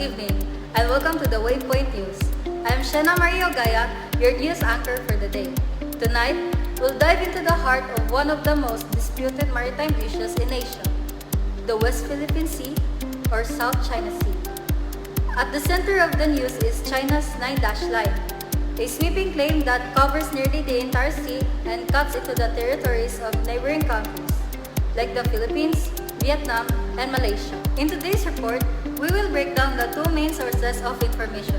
evening, and welcome to the Waypoint News. I'm Shena Mario Gaya, your news anchor for the day. Tonight, we'll dive into the heart of one of the most disputed maritime issues in Asia, the West Philippine Sea or South China Sea. At the center of the news is China's 9-dash line, a sweeping claim that covers nearly the entire sea and cuts into the territories of neighboring countries like the Philippines, Vietnam, and Malaysia. In today's report, we will break down the two main sources of information.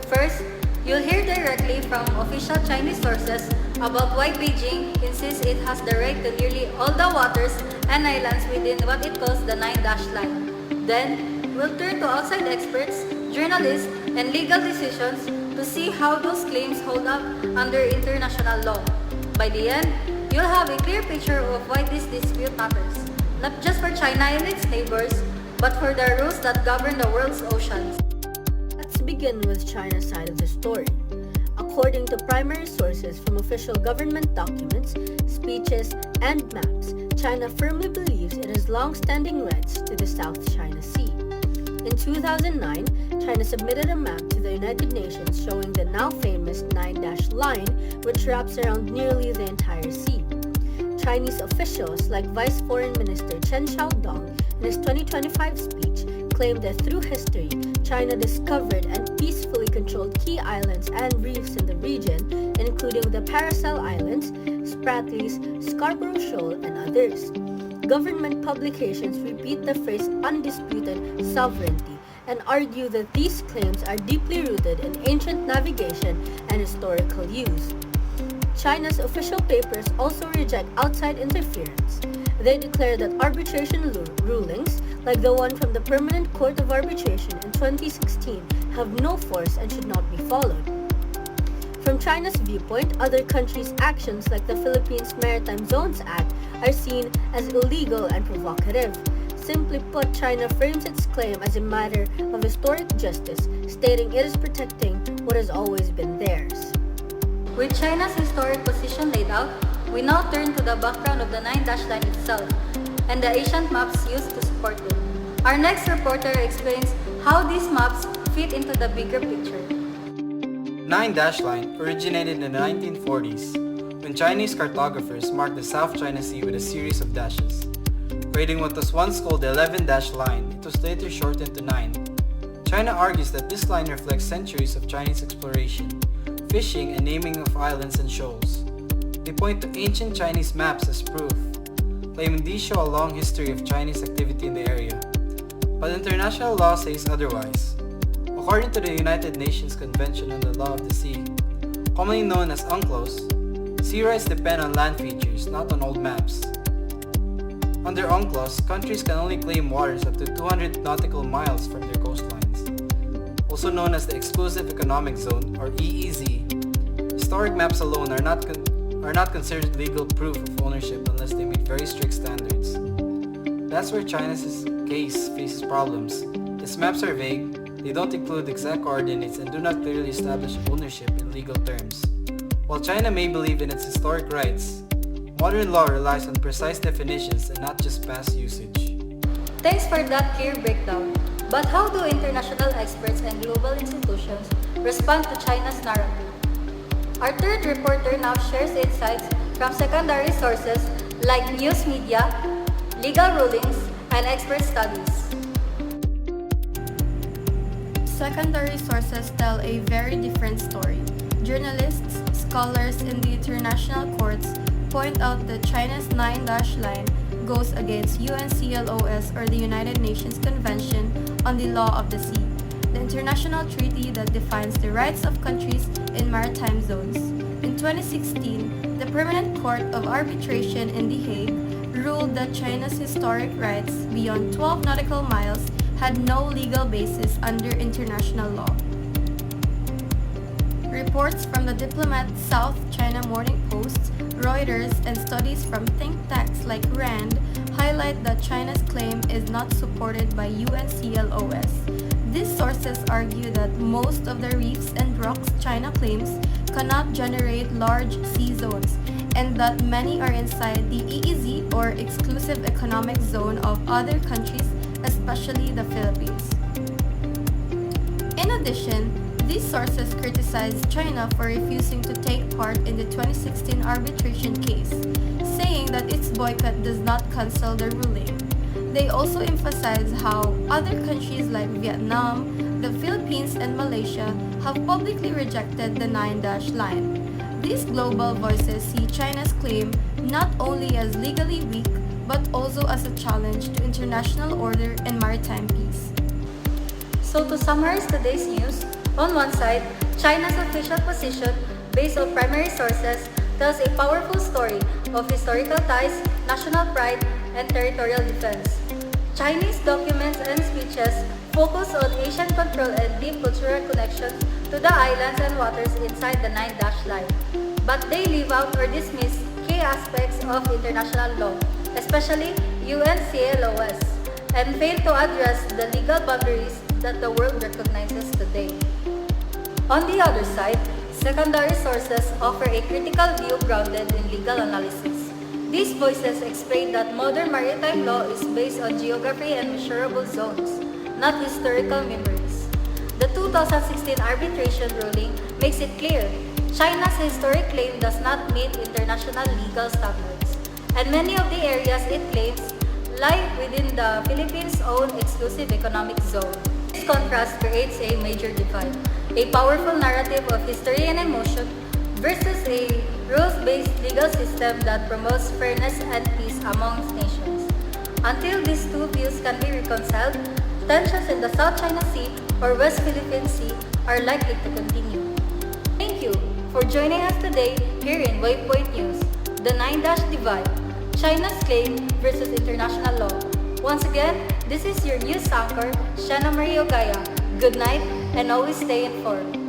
First, you'll hear directly from official Chinese sources about why Beijing insists it has the right to nearly all the waters and islands within what it calls the 9-dash line. Then, we'll turn to outside experts, journalists, and legal decisions to see how those claims hold up under international law. By the end, you'll have a clear picture of why this dispute matters, not just for China and its neighbors, but for the rules that govern the world's oceans. Let's begin with China's side of the story. According to primary sources from official government documents, speeches, and maps, China firmly believes it has long-standing rights to the South China Sea. In 2009, China submitted a map to the United Nations showing the now famous 9-dash line, which wraps around nearly the entire sea. Chinese officials like Vice Foreign Minister Chen Xiaodong in his 2025 speech claimed that through history, China discovered and peacefully controlled key islands and reefs in the region, including the Paracel Islands, Spratlys, Scarborough Shoal, and others. Government publications repeat the phrase undisputed sovereignty and argue that these claims are deeply rooted in ancient navigation and historical use. China's official papers also reject outside interference. They declare that arbitration rulings, like the one from the Permanent Court of Arbitration in 2016, have no force and should not be followed. From China's viewpoint, other countries' actions like the Philippines Maritime Zones Act are seen as illegal and provocative. Simply put, China frames its claim as a matter of historic justice, stating it is protecting what has always been theirs. With China's historic position laid out, we now turn to the background of the 9-dash line itself and the ancient maps used to support it. Our next reporter explains how these maps fit into the bigger picture. 9-dash line originated in the 1940s when Chinese cartographers marked the South China Sea with a series of dashes. Creating what was once called the 11-dash line, it was later shortened to 9. China argues that this line reflects centuries of Chinese exploration, fishing, and naming of islands and shoals. They point to ancient Chinese maps as proof, claiming these show a long history of Chinese activity in the area. But international law says otherwise. According to the United Nations Convention on the Law of the Sea, commonly known as UNCLOS, sea rights depend on land features, not on old maps. Under UNCLOS, countries can only claim waters up to 200 nautical miles from their coastlines. Also known as the Exclusive Economic Zone, or EEZ, historic maps alone are not considered legal proof of ownership unless they meet very strict standards. That's where China's case faces problems. Its maps are vague, they don't include exact coordinates, and do not clearly establish ownership in legal terms. While China may believe in its historic rights, modern law relies on precise definitions and not just past usage. Thanks for that clear breakdown. But how do international experts and global institutions respond to China's narrative? Our third reporter now shares insights from secondary sources like news media, legal rulings, and expert studies. Secondary sources tell a very different story. Journalists, scholars in the international courts point out that China's 9-dash line goes against UNCLOS, or the United Nations Convention on the Law of the Sea, the international treaty that defines the rights of countries in maritime zones. In 2016, the Permanent Court of Arbitration in The Hague ruled that China's historic rights beyond 12 nautical miles had no legal basis under international law. Reports from the Diplomat, South China Morning Post, Reuters, and studies from think tanks like RAND highlight that China's claim is not supported by UNCLOS. These sources argue that most of the reefs and rocks China claims cannot generate large sea zones, and that many are inside the EEZ, or Exclusive Economic Zone, of other countries, especially the Philippines. addition, these sources criticized China for refusing to take part in the 2016 arbitration case, saying that its boycott does not cancel the ruling. They also emphasize how other countries like Vietnam, the Philippines, and Malaysia have publicly rejected the 9-dash line. These global voices see China's claim not only as legally weak, but also as a challenge to international order and maritime peace. So to summarize today's news, on one side, China's official position, based on primary sources, tells a powerful story of historical ties, national pride, and territorial defense. Chinese documents and speeches focus on Asian control and deep cultural connections to the islands and waters inside the 9-dash line. But they leave out or dismiss key aspects of international law, especially UNCLOS, and fail to address the legal boundaries that the world recognizes today. On the other side, secondary sources offer a critical view grounded in legal analysis. These voices explain that modern maritime law is based on geography and measurable zones, not historical memories. The 2016 arbitration ruling makes it clear China's historic claim does not meet international legal standards, and many of the areas it claims lie within the Philippines' own exclusive economic zone. This contrast creates a major divide, a powerful narrative of history and emotion versus a rules-based legal system that promotes fairness and peace amongst nations. Until these two views can be reconciled, tensions in the South China Sea or West Philippine Sea are likely to continue. Thank you for joining us today here in Waypoint News, the 9-dash divide, China's claim versus international law. Once again, this is your news anchor, Shana Maria Gaya. Good night and always stay informed.